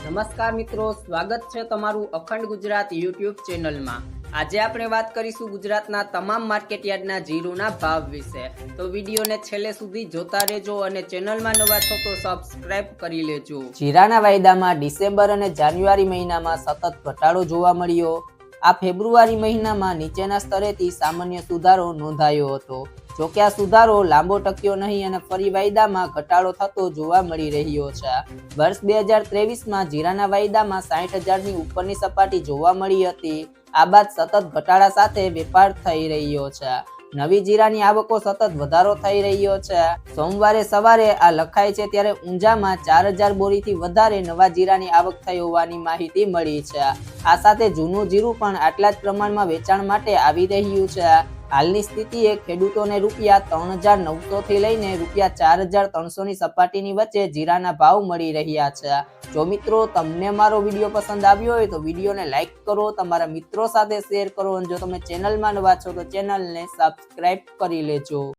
નમસ્કાર મિત્રો, સ્વાગત છે તમારું અખંડ ગુજરાત યુટ્યુબ ચેનલમાં। આજે આપણે વાત કરીશું ગુજરાતના તમામ માર્કેટયાર્ડના જીરુના ભાવ વિશે। તો વિડીયોને છેલ્લે સુધી જોતા રહેજો અને ચેનલમાં નવા છો તો સબસ્ક્રાઇબ કરી લેજો। જીરાના વાયદામાં ડિસેમ્બર અને જાન્યુઆરી મહિનામાં સતત ઘટાડો જોવા મળ્યો। આ ફેબ્રુઆરી મહિનામાં નીચેના સ્તરેથી સામાન્ય સુધારો નોંધાયો હતો। જોકે આ સુધારો લાંબો ટક્યો નહીં અને ફરી વાયદામાં ઘટાડો થતો જોવા મળી રહ્યો છે। વર્ષ 2023માં જીરાના વાયદામાં 60,000ની ઉપરની સપાટી જોવા મળી હતી। આ બાદ સતત ઘટાડા સાથે વેપાર થઈ રહ્યો છે। નવી જીરાની આવકો સતત વધારો થઈ રહ્યો છે। સોમવારે સવારે આ લખાય છે ત્યારે ઊંઝામાં 4,000 બોરીથી વધારે નવા જીરાની આવક થઈ હોવાની માહિતી મળી છે। આ સાથે જૂનું જીરું પણ આટલા જ પ્રમાણમાં વેચાણ માટે આવી રહ્યું છે। હાલની સ્થિતિએ ખેડૂતોને રૂપિયા 3,900 થી લઈને રૂપિયા 4,300ની સપાટીની વચ્ચે જીરાના ભાવ મળી રહ્યા છે। જો મિત્રો તમને મારો વિડીયો પસંદ આવ્યો હોય તો વિડીયોને લાઈક કરો, તમારા મિત્રો સાથે શેર કરો અને જો તમે ચેનલમાં નવા છો તો ચેનલને સબસ્ક્રાઇબ કરી લેજો।